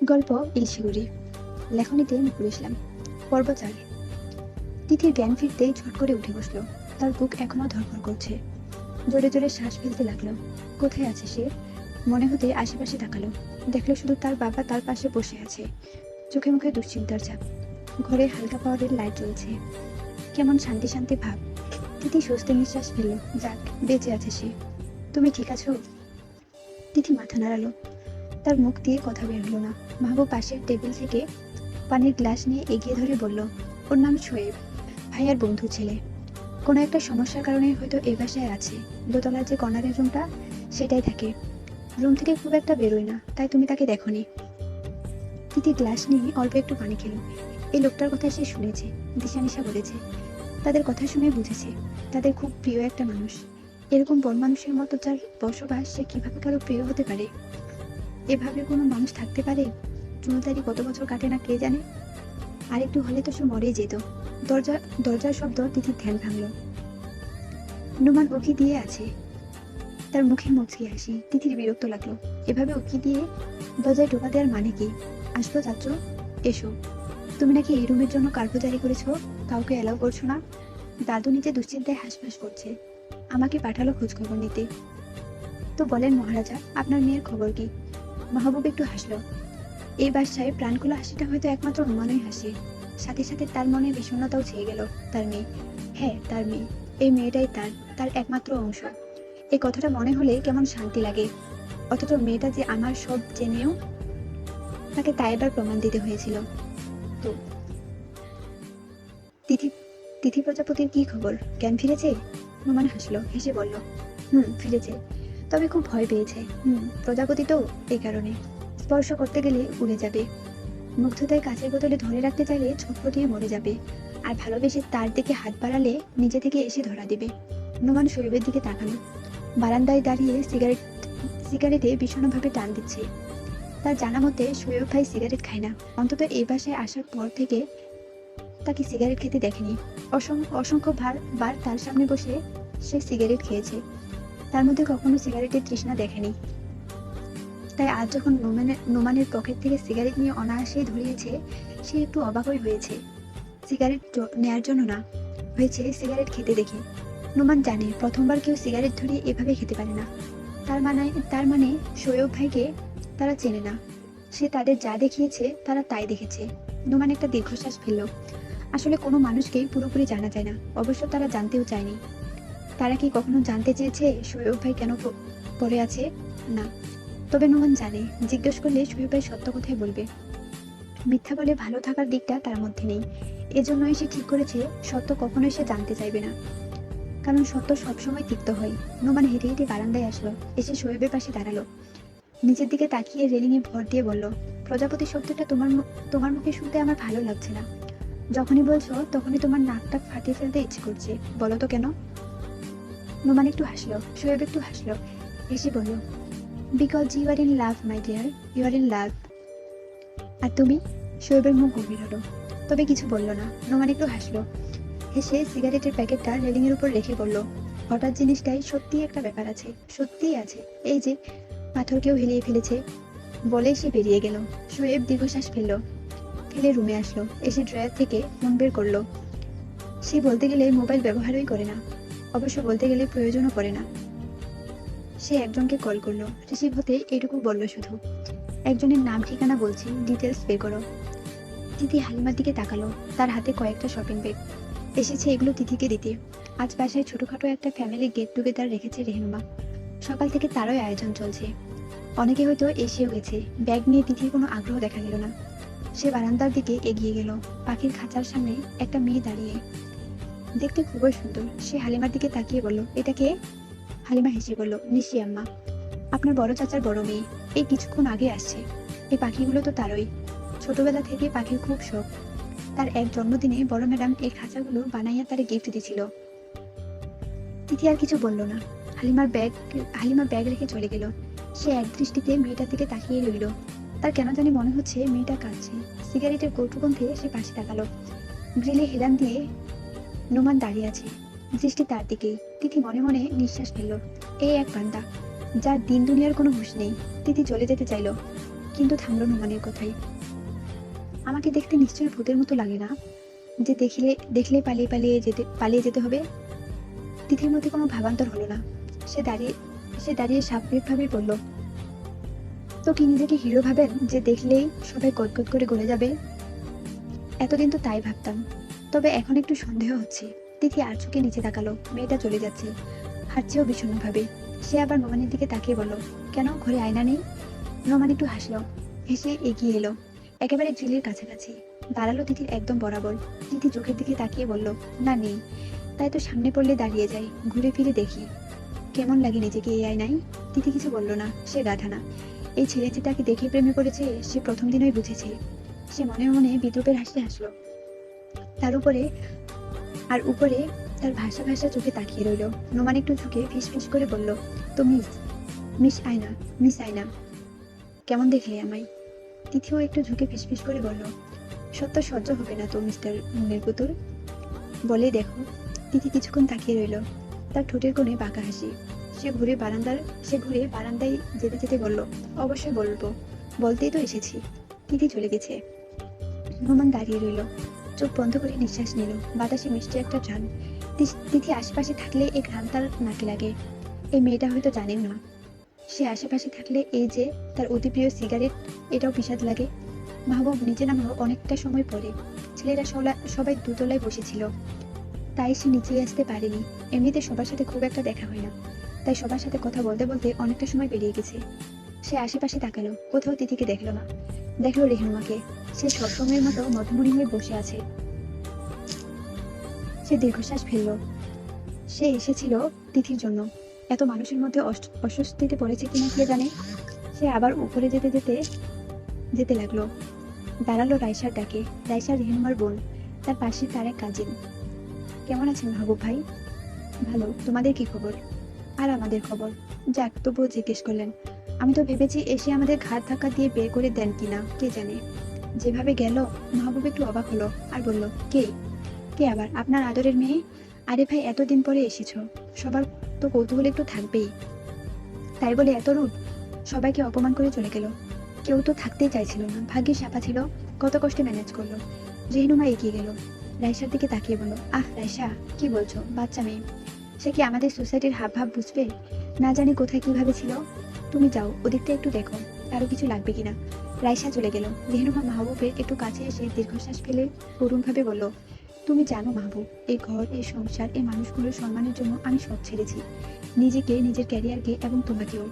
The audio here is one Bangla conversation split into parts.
গল্প ইলশিগুড়ি, লেখনীতে নুপুর ইসলাম। পর্ব ৪। তিথির জ্ঞান ফিরতেই ছট করে উঠে বসলো। তার বুক এখনো ধড়ফড় করছে। জোরে জোরে শ্বাস ফেলতে লাগলো। কোথায় আছে সে? মনে হতে আশেপাশে তাকালো। দেখলো শুধু তার বাবা তার পাশে বসে আছে। চোখে মুখে দুশ্চিন্তার ছাপ। ঘরে হালকা পাওয়ারের লাইট জ্বলছে। কেমন শান্তি শান্তি ভাব। তিথি স্বস্তি নিঃশ্বাস ফেলল। যাক, বেঁচে আছে সে। তুমি ঠিক আছো? তিথি মাথা নাড়ালো। তার মুখ দিয়ে কথা বের হলো না। মাহবুব পাশের টেবিল থেকে পানির গ্লাস নিয়ে এগিয়ে ধরে বলল, ওর নাম শোয়েব, ভাইয়ার বন্ধু ছেলে। কোনো একটা সমস্যার কারণে হয়তো এই বাসায় আছে। দোতলার যে কর্নারের রুমটা, সেটাই থাকে। রুম থেকে খুব একটা বেরোয় না, তাই তুমি তাকে দেখোনি। তিথি গ্লাস নিয়ে অল্প একটু পানি খেলো। এই লোকটার কথা সে শুনেছে, দিশানিশা বলেছে। তাদের কথা শুনে বুঝেছে তাদের খুব প্রিয় একটা মানুষ। এরকম বন মানুষের মতো যার বসবাস, সে কিভাবে কারো প্রিয় হতে পারে? এভাবে কোনো মানুষ থাকতে পারে? চুলদারি কত বছর কাটে না কে জানে। আর একটু হলে তো সে মরেই যেত। দরজার শব্দ তিথির ধ্যান ভাঙল। নুমান উকি দিয়ে আছে। তার মুখে মুচকি হাসি। তিথির বিরক্ত লাগলো। এভাবে উকি দিয়ে দরজায় ঢোকা দেওয়ার মানে কি? আসলো চাচু, এসো। তুমি নাকি এই রুমের জন্য কার্গো জারি করেছো, কাউকে এলাও করছো না? দাদু নিচে দুশ্চিন্তায় হাঁসফাঁস করছে। আমাকে পাঠালো খোঁজ খবর নিতে। তো বলেন মহারাজা, আপনার মেয়ের খবর কি? মাহবুব একটু হাসলো। এই বাসায় প্রাণখোলা হাসিটা হয়তো একমাত্র নুমানই হাসি। সাথে সাথে তার মনে বিষণ্ণতাও ছেয়ে গেল। তার মেয়ে, হ্যাঁ তার মেয়ে। এই মেয়েটাই তার তার একমাত্র অংশ। এই কথাটা মনে হলে কেমন শান্তি লাগে। অথচ মেয়েটা যে আমার সব জেনেও তাকে তাই এবার প্রমাণ দিতে হয়েছিল। তো তিথি তিথি প্রজাপতির কি খবর? জ্ঞান ফিরেছে? নুমান হাসলো, হেসে বলল, ফিরেছে। তবে খুব ভয় পেয়েছে। প্রজাপতি তো, এই কারণে। স্পর্শ করতে গেলে উড়ে যাবে। মুগ্ধতায় কাচের বোতলে ধরে রাখতে চাইলে ছটফটিয়ে মরে যাবে। আর ভালোবেসে তার দিকে হাত বাড়ালে নিজে থেকে এসে ধরা দিবে। নুমান শরীরের দিকে তাকালো। বারান্দায় দাঁড়িয়ে সিগারেটে বিষণ্ণভাবে টান দিচ্ছে। তার জানা মতে শোয়েব ভাই সিগারেট খায় না। অন্তত এই বাসায় আসার পর থেকে তাকে সিগারেট খেতে দেখেনি। অসংখ্য বার তার সামনে বসে সে সিগারেট খেয়েছে। তার মধ্যে কখনো সিগারেটের তৃষ্ণা দেখেনি। তাই আজ যখন নোমানের পকেট থেকে সিগারেট নিয়ে অনায়াসেই ধরিয়েছে, সে একটু অবাকই হয়েছে। সিগারেট নেয়ার জন্য না, হয়েছে সিগারেট খেতে দেখে। নোমান জানে প্রথমবার কেউ সিগারেট ধরিয়ে এভাবে খেতে পারে না। তার মানে শোয়েব ভাইকে তারা চেনে না। সে তাদের যা দেখিয়েছে তারা তাই দেখেছে। নোমান একটা দীর্ঘশ্বাস ফেলল। আসলে কোনো মানুষকে পুরোপুরি জানা যায় না, অবশ্য তারা জানতেও চায়নি। তারা কি কখনো জানতে চেয়েছে শোয়েব ভাই কেন পড়ে আছে? না। তবে নোমান জানে, জিজ্ঞেস করলে শোয়েব ভাই সত্য কথাই বলবে। মিথ্যা বলে ভালো থাকার দিকটা তার মধ্যে নেই। এজন্যই সে ঠিক করেছে সত্য কখনোই সে জানতে চাইবে না, কারণ সত্য সবসময় তিক্ত হয়। নোমান হেঁটে হেঁটে বারান্দায় আসলো, এসে শোয়েবের পাশে দাঁড়ালো। নিচের দিকে তাকিয়ে রেলিংয়ে ভর দিয়ে বলল, প্রজাপতি শব্দটা তোমার মুখে শুনতে আমার ভালো লাগছে না। যখনই বলছো তখনই তোমার নাকটা ফাটিয়ে ফেলতে ইচ্ছে করছে। বলো তো কেন? নোমান একটু হাসলো, শোয়েব একটু হাসলো, হেসে বলল, because you are in love my dear, you are in love. আর তুমি? শোয়েবের মুখ গম্ভীর হলো, তবে কিছু বলল না। নোমান একটু হাসলো, হেসে সিগারেটের প্যাকেটটা রেলিং এর উপর রেখে বলল, হঠাৎ জিনিসটাই সত্যিই একটা ব্যাপার আছে, সত্যিই আছে। এই যে পাথরকেও হিলিয়ে ফেলেছে। বলেই সে বেরিয়ে গেল। শোয়েব দীর্ঘশ্বাস ফেলে রুমে আসলো। এসে ড্রয়ার থেকে ফোন বের করলো। সে বলতে গেলে মোবাইল ব্যবহারই করে না, অবশ্য বলতে গেলে প্রয়োজনও পড়ে না। সে একজনকে কল করলো। রিসিভ হতে এটুকু বলল শুধু, একজনের নাম ঠিকানা বলছি, ডিটেলস বের করো। তিথি হালিমার দিকে তাকালো। তার হাতে কয়েকটা শপিং ব্যাগ। এসেছে এগুলো তিথিকে দিতে। আজ বাসায় ছোটখাটো একটা ফ্যামিলি গেট টুগেদার রেখেছে রেহনুমা। সকাল থেকে তারই আয়োজন চলছে। অনেকে হয়তো এসেও গেছে। ব্যাগ নিয়ে তিথির কোনো আগ্রহ দেখা গেল না। সে বারান্দার দিকে এগিয়ে গেল। পাখির খাঁচার সামনে একটা মেয়ে দাঁড়িয়ে, দেখতে খুবই সুন্দর। সে হালিমার দিকে তাকিয়ে বলল, এটা কে? হালিমা হেসে বলল, নিশি আম্মা, আপনার বড় চাচার বড় মেয়ে। এই কিছুক্ষণ আগে আসছে। এই পাখিগুলো তো তারই। ছোটবেলা থেকে পাখির খুব শখ। তার এক জন্মদিনে বড় ম্যাডাম এই খাঁচাগুলো বানাইয়া তারে গিফট দিছিল। তিথি আর কিছু বলল না। হালিমা ব্যাগ রেখে চলে গেল। সে এক দৃষ্টিতে মেয়েটার দিকে তাকিয়ে রইল। তার কেন জানি মনে হচ্ছে মেয়েটা কাঁদছে। সিগারেটের কৌটো গন্ধে সে পাশে তাকালো। গ্রিলে হেলান দিয়ে নোমান দাঁড়িয়ে আছে, দৃষ্টি তার দিকেই। তিথি মনে মনে নিঃশ্বাস ফেলল। এই এক বান্দা, যার দিন দুনিয়ার কোনো হুঁশ নেই। তিথি চলে যেতে চাইল, কিন্তু থামলো নোমানের কথাই। আমাকে দেখতে নিশ্চয়ই ভূতের মতো লাগে না, যে দেখলে পালিয়ে যেতে হবে। তিথির মধ্যে কোনো ভাবান্তর হলো না। সে দাঁড়িয়ে স্বাভাবিকভাবেই বলল, তো কি নিজেকে হিরো ভাবেন যে দেখলেই সবাই গদগদ করে গলে যাবে? এতদিন তো তাই ভাবতাম, তবে এখন একটু সন্দেহ হচ্ছে। তিথি আর চোখে নিচে তাকালো, মেয়েটা চলে যাচ্ছে, হাঁটছেও বিষণ্ণভাবে। সে আবার নোমানের দিকে তাকিয়ে বলল, কেন ঘরে আয়না নেই? নোমান একটু হাসলো, হেসে এগিয়ে এলো, একেবারে গ্রিলের কাছাকাছি দাঁড়ালো তিথির একদম বরাবর। তিথি চোখের দিকে তাকিয়ে বলল, না নেই। তাই তো সামনে পড়লে দাঁড়িয়ে যাই, ঘুরে ফিরে দেখি কেমন লাগে নিজেকে এই আয়নায়। তিথি কিছু বলল না, সে গাধা না। এই ছেলে যে তাকে দেখে প্রেমে পড়েছে সে প্রথম দিনই বুঝেছে। সে মনে মনে বিদ্রুপের হাসি হাসলো, তার উপরে উপরে তার ভাষা ভাষা চোখে তাকিয়ে রইল। নোমান একটু ঝুঁকে ফিস ফিস করে বলল, তো মিস আয়না, কেমন দেখলে আমায়? তিথিও একটু ঝুঁকে ফিসফিস করে বলল, সত্য সহ্য হবে না তো মিস্টার মনের পুতুল, বলেই দেখো। তিথি কিছুক্ষণ তাকিয়ে রইল, তার ঠোঁটের কোণে বাঁকা হাসি। সে ঘুরে বারান্দায় যেতে যেতে বলল, অবশ্যই বলবো, বলতেই তো এসেছি। তিথি চলে গেছে। নোমান দাঁড়িয়ে রইল, চোখ বন্ধ করে নিঃশ্বাস নিল। বাতাসে মিষ্টি একটা ঘ্রাণ। তিথি আশেপাশে থাকলে এই ঘ্রাণ তার নাকে লাগে। এই মেয়েটা হয়তো জানেন না, সে আশেপাশে থাকলে এই যে তার অতি প্রিয় সিগারেট, এটাও বিষাদ লাগে। মাহবুব নিচে নামলো অনেকটা সময় পরে। ছেলেরা সবাই দুতলায় বসেছিল, তাই সে নিচে আসতে পারেনি। এমনিতে সবার সাথে খুব একটা দেখা হয় না, তাই সবার সাথে কথা বলতে বলতে অনেকটা সময় পেরিয়ে গেছে। সে আশেপাশে তাকালো, কোথাও তিথিকে দেখলো না। দেখলো রেহনুমাকে, সে সবসময়ের মতো মধুমুড়ি হয়ে বসে আছে। সে দীর্ঘশ্বাস ফেললো। সে এসেছিল তিথির জন্য। এত মানুষের মধ্যে অস্বস্তিতে পড়েছে কিনা কে জানে। সে আবার উপরে যেতে যেতে যেতে লাগলো, দাঁড়ালো রাইসার ডাকে। রাইসা রেহনুমার বোন, তার পাশে তার এক কাজিন। কেমন আছেন মাহবুব ভাই? ভালো, তোমাদের কি খবর? আর আমাদের খবর? যাক, তবুও জিজ্ঞেস করলেন। আমি তো ভেবেছি এসে আমাদের ঘাট ধাক্কা দিয়ে বের করে দেন কিনা, কে জানে। যেভাবে গেল, মাহবুব একটু অবাক হলো আর বলল, কে? কে আবার? আপনার আদরের মেয়ে। আরে ভাই, এতদিন পরে এসেছো, সবার তো কৌতূহল একটু থাকবেই। তাই বলে এত রূপ? সবাইকে অপমান করে চলে গেল। কেউ তো থাকতেই চাইছিল না, ভাগ্যে শাপা ছিল, কত কষ্টে ম্যানেজ করলো। রেহনুমা এগিয়ে গেল, রাইসার দিকে তাকিয়ে বলল, আহ রাইসা, কি বলছো? বাচ্চা মেয়ে, সে কি আমাদের সোসাইটির হাব ভাব বুঝবে? না জানি কোথায় কিভাবে ছিল। তুমি যাও, ওদিকটা একটু দেখো আরো কিছু লাগবে কিনা। রাইসা চলে গেল। রেহনুমা মাহবুবের একটু কাছে এসে দীর্ঘশ্বাস ফেলে করুণভাবে বলল, তুমি জানো মাহবুব, এই ঘর, এই সংসার, এই মানুষগুলোর সম্মানের জন্য আমি সব ছেড়েছি, নিজেকে, নিজের ক্যারিয়ারকে এবং তোমাকেও।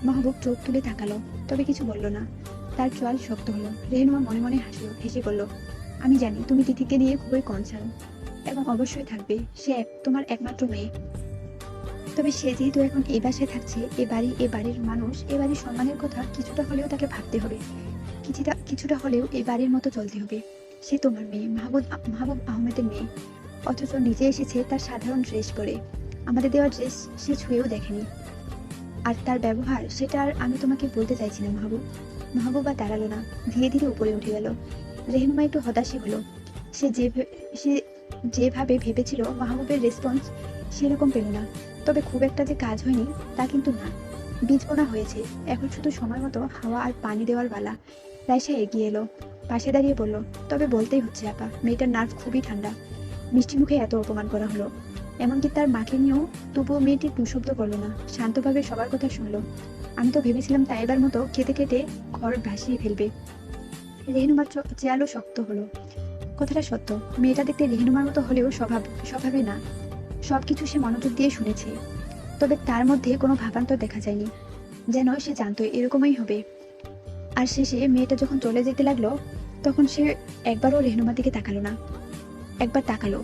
মাহবুব চোখ তুলে তাকালো, তবে কিছু বলল না। তার চোয়াল শক্ত হলো। রেহনুমা মনে মনে হাসলো, হেসে বলল, আমি জানি তুমি তিথিকে নিয়ে খুবই কনসার্ন, এবং অবশ্যই থাকবে। সে তোমার একমাত্র মেয়ে। তবে সে যেহেতু এখন এই বাসায় থাকছে, এ বাড়ির মানুষ, এ বাড়ির সম্মানের কথা কিছুটা হলেও তাকে ভাবতে হবে। কিছুটা হলেও এ বাড়ির মতো চলতে হবে। সে তোমার মেয়ে, মাহবুব আহমেদের মেয়ে, অথচ নিজে এসেছে তার সাধারণ ড্রেস পরে। আমাদের দেওয়া ড্রেস সে ছুঁয়েও দেখেনি। আর তার ব্যবহার, সেটা আর আমি তোমাকে বলতে চাইছি না মাহবুব। মাহবুব আর দাঁড়ালো না, ধীরে ধীরে উপরে উঠে গেল। রেহনুমা একটু হতাশই হলো। সে যেভাবে ভেবেছিল মাহবুবের রেসপন্স সেরকম পেল না। তবে খুব একটা যে কাজ হয়নি তা কিন্তু না, বীজ বোনা হয়েছে, এখন শুধু সময় মতো হাওয়া আর পানি দেওয়ার পালা। রাইসা এগিয়ে এলো, পাশে দাঁড়িয়ে বলল, তবে বলতেই হচ্ছে আপা, মেয়েটার নার্ভ খুবই ঠান্ডা। মিষ্টি মুখে এত অপমান করা হলো, এমনকি তার মাকে নিয়েও, তবুও মেয়েটি টু শব্দ করলো না, শান্তভাবে সবার কথা শুনলো। আমি তো ভেবেছিলাম তাই এবার মতো খেতে খেতে ঘর ভাসিয়ে ফেলবে। রেহনুমার চেয়ারও শক্ত হলো। কথাটা সত্য, মেয়েটা দেখতে রেহনুমার মতো হলেও স্বভাবে না। সবকিছু সে মনোযোগ দিয়ে শুনেছে, তবে তার মধ্যে কোনো ভাবান্তর দেখা যায়নি, যেন সে জানতো এরকমই হবে। আর শেষে মেয়েটা যখন চলে যেতে লাগলো, তখন সে একবারও রেহনুমার দিকে তাকালো না। একবার তাকালো,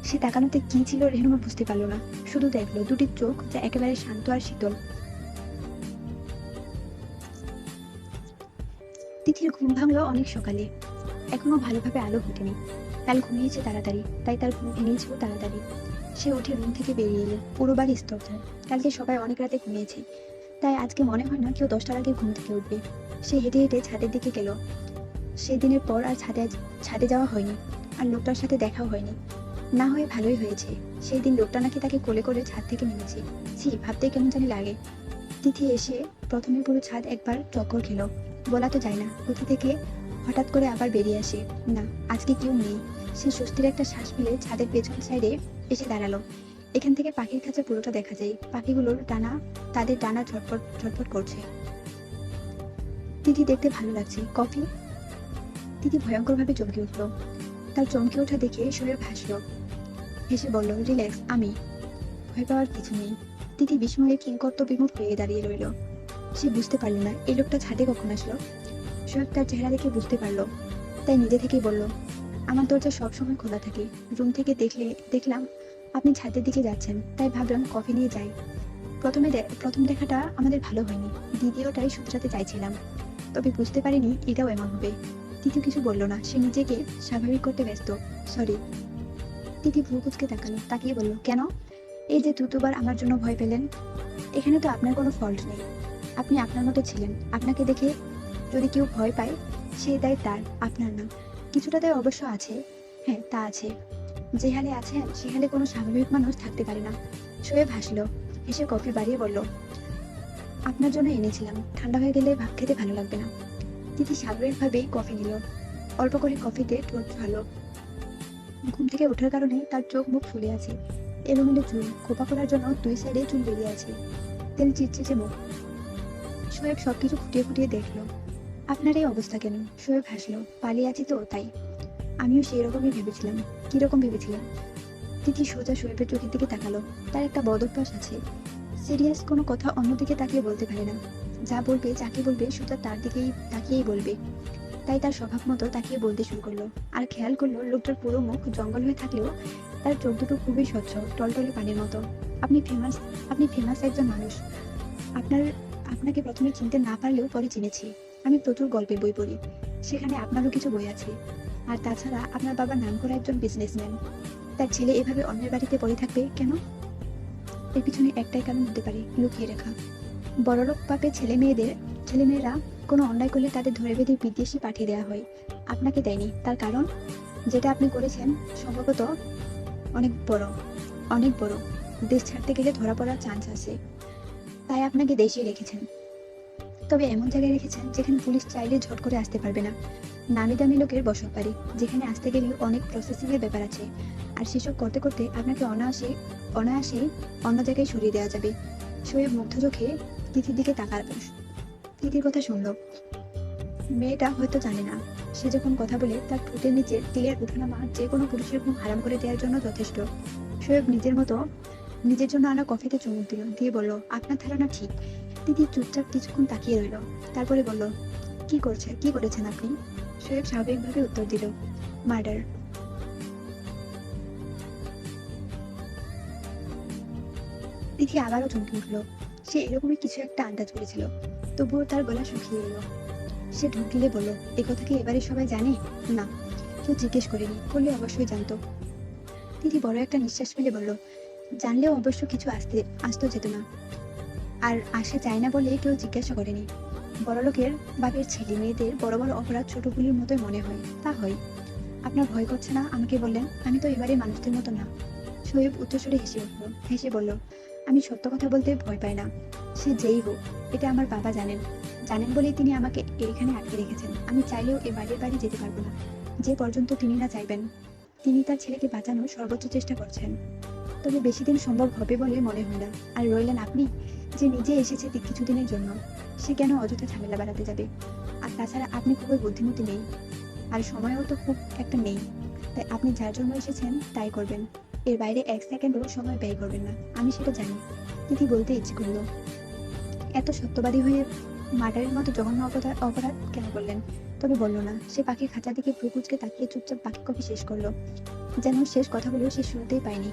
সে তাকানোতে কি ছিল রেহনুমা বুঝতে পারলো না, শুধু দেখলো দুটি চোখ যা একেবারে শান্ত আর শীতল। তিথির ঘুম ভাঙলো অনেক সকালে, এখনো ভালোভাবে আলো ফোটেনি। কাল ঘুমিয়েছে তাড়াতাড়ি, তাই তার ঘুম ভেঙেছেও তাড়াতাড়ি। সে উঠে রুম থেকে বেরিয়ে এলো, পুরো বাড়ি স্তব্ধ। কালকে সবাই অনেক রাতে ঘুমিয়েছে, তাই আজকে মনে হয় না কেউ 10টার আগে ঘুম থেকে উঠবে। সে হেঁটে হেঁটে ছাদের দিকে গেল। সেদিনের পর আর ছাদে যাওয়া হয়নি, আর লোকটার সাথে দেখাও হয়নি। না হয়ে ভালোই হয়েছে, সেই দিন লোকটা নাকি তাকে কোলে করে ছাদ থেকে নেমেছে। ছি, ভাবতেই কেমন জানি লাগে। তিথি এসে প্রথমে পুরো ছাদ একবার চক্কর খেলো, বলা তো যায় না কোথা থেকে হঠাৎ করে আবার বেরিয়ে আসে। না, আজকে কেউ নেই। সে স্বস্তির একটা শ্বাস ফেলে ছাদের পেছন সাইডে এসে দাঁড়ালো। এখান থেকে পাখির খাঁচা পুরোটা দেখা যায়। পাখিগুলোর ডানা, তাদের ডানা ঝটফট ঝটফট করছে। তিথি দেখতে ভালো লাগছে। কফি? তিথি ভয়ঙ্করভাবে চমকে উঠলো। তার চমকে ওঠা দেখে শোয়েব হাসলো, হেসে বলল, রিল্যাক্স, আমি। ভয় পাওয়ার কিছু নেই। তিথি বিস্ময়ে কিংকর্ত বিমূঢ় হয়ে দাঁড়িয়ে রইল। সে বুঝতে পারল না এই লোকটা ছাদে কখন আসলো। শোয়েব তার চেহারা দেখে বুঝতে পারলো, তাই নিজে থেকেই বলল, আমার দরজা সবসময় খোলা থাকে। রুম থেকে দেখলাম আপনি ছাদের দিকে যাচ্ছেন, তাই ভাবলাম কফি নিয়ে যাই। প্রথম দেখাটা আমাদের ভালো হয়নি, দ্বিতীয়টাই শুধরাতে চাইছিলাম, তবে বুঝতে পারিনি এটাও এমন হবে। তিথি কিছু বলল না, সে নিজেকে স্বাভাবিক করতে ব্যস্ত। সরি। তিথি ভ্রু কুঁচকে তাকিয়ে বলল, কেন? এই যে দুবার আমার জন্য ভয় পেলেন। এখানে তো আপনার কোনো ফল্ট নেই। আপনি আপনার মতো ছিলেন। আপনাকে দেখে যদি কেউ ভয় পায়, সে দায় তার, আপনার না। কিছুটা দায় অবশ্য আছে। হ্যাঁ, তা আছে। যে হালে আছেন সে হালে কোনো স্বাভাবিক মানুষ থাকতে পারে না। শোয়েব হাসলো, হেসে কফি বাড়িয়ে বলল, আপনার জন্য এনেছিলাম, ঠান্ডা হয়ে গেলে ভাত খেতে ভালো লাগবে না। তিথি স্বাভাবিকভাবেই কফি নিল। অল্প করে কফিতে ঠোঁট ভালো। ঘুম থেকে ওঠার কারণে তার চোখ মুখ ফুলে আছে। এলোমেলো চুল, খোপা করার জন্য দুই সাইডে চুল বেরিয়ে আছে। তেল চিটচিটে মুখ। শোয়েব সবকিছু খুঁটিয়ে খুঁটিয়ে দেখলো। আপনার এই অবস্থা কেন? শোয়েব হাসলো, পালিয়ে আছি তো তাই। আমিও সেই রকমই ভেবেছিলাম। কিরকম ভেবেছিলেন? তিথি সোজা শোয়েবের চোখের দিকে তাকালো। তার একটা বদ অভ্যাস আছে, সিরিয়াস কোনো কথা অন্যদিকে তাকিয়ে বলতে পারে না। যা বলবে, যাকে বলবে, সোজা তার দিকেই তাকিয়েই বলবে। তাই তার স্বভাব মতো তাকিয়ে বলতে শুরু করলো। আর খেয়াল করলো লোকটার পুরো মুখ জঙ্গল হয়ে থাকলেও তার চোখ দুটো খুবই স্বচ্ছ, টলটলে পানির মতো। আপনি ফেমাস একজন মানুষ। আপনার আপনাকে প্রথমে চিনতে না পারলেও পরে চিনেছি। আমি প্রচুর গল্পের বই পড়ি, সেখানে আপনারও কিছু বই আছে। আর তাছাড়া আপনার বাবার নাম করা একজন বিজনেসম্যান। তার ছেলে এভাবে অন্যের বাড়িতে পড়ে থাকবে কেন? এর পিছনে একটাই কারণ হতে পারে, লুকিয়ে রাখা। বড়লোক বাপের ছেলেমেয়েরা কোনো অন্যায় করলে তাদের ধরে বেঁধে বিদেশে পাঠিয়ে দেওয়া হয়। আপনাকে দেয়নি, তার কারণ যেটা আপনি করেছেন সম্ভবত অনেক বড়, অনেক বড়। দেশ ছাড়তে গেলে ধরা পড়ার চান্স আছে, তাই আপনাকে দেশে রেখেছেন। তবে এমন জায়গায় রেখেছেন যেখানে পুলিশ চাইলে ঝট করে আসতে পারবে না। নামি দামি লোকের বসত বাড়ি, যেখানে আসতে গেলে অনেক প্রসেসিং এর ব্যাপার আছে। আর সেসব করতে করতে আপনাকে অনায়াসেই অন্য জায়গায় সরিয়ে দেওয়া যাবে। শোয়েব মুগ্ধ চোখে তিথির দিকে তাকালো। তিথির কথা শুনলো। মেয়েটা হয়তো জানে না, সে যখন কথা বলে তার ঠোঁটের নিচে তিলের উঠানামা যে কোনো পুরুষের ঘুম হারাম করে দেওয়ার জন্য যথেষ্ট। শোয়েব নিজের জন্য আনা কফিতে চুমুক দিল, দিয়ে বলল, আপনার ধারণা ঠিক। তিথি চুপচাপ কিছুক্ষণ তাকিয়ে রইল, তারপরে বলল, কি করেছেন আপনি? শোয়েব স্বাভাবিকভাবে উত্তর দিল, মার্ডার। তিথি আবারও চমকে উঠল। সে এরকমই কিছু একটা আন্দাজ করেছিল, তবুও তার গলা শুকিয়ে এলো। সে ঢোক গিলে বলল, এ কথা কি এবারে সবাই জানে? না, কেউ জিজ্ঞেস করেনি, করলে অবশ্যই জানতো। তিথি বড় একটা নিঃশ্বাস ফেলে বলল, জানলেও অবশ্য কিছু আসতো যেত না। আর আসে যায় না বলে কেউ জিজ্ঞাসা করেনি। বড়লোকের বাপের ছেলে মেয়েদের বড় বড় অপরাধ ছোট ভুলের মতোই মনে হয়, তা হয়। আপনার ভয় করছে না আমাকে বললেন? আমি তো এবারে মানুষদের মতো না। শোয়েব উচ্চস্বরে হেসে বলল, আমি সত্য কথা বলতে ভয় পাই না, সে যেই হোক। এটা আমার বাবা জানেন বলেই তিনি আমাকে এখানে আটকে রেখেছেন। আমি চাইলেও এ বাইরের বাড়ি যেতে পারবো না, যে পর্যন্ত তিনি না চাইবেন। তিনি তার ছেলেকে বাঁচানোর সর্বোচ্চ চেষ্টা করছেন, তবে বেশি দিন সম্ভব হবে বলে মনে হয় না। আর রইলেন আপনি, যে নিজে এসেছে কিছুদিনের জন্য, সে কেন অযথা ঝামেলা বাড়াতে যাবে? আর তাছাড়া আপনি খুবই বুদ্ধিমতী নেই, আর সময়ও তো খুব একটা নেই। তাই আপনি যার জন্য এসেছেন তাই করবেন, এর বাইরে এক সেকেন্ডও সময় ব্যয় করবেন না। আমি সেটা জানি। তিথি বলতে ইচ্ছে করলো, এত সত্যবাদী হয়ে মার্ডারের মতো জঘন্য অপরাধ কেন করলেন? তবে বলল না। সে পাখির খাঁচার দিকে ভ্রু কুঁচকে তাকিয়ে চুপচাপ বাকি কফি শেষ করলো, যেন শেষ কথাগুলো সে শুনতেই পায়নি।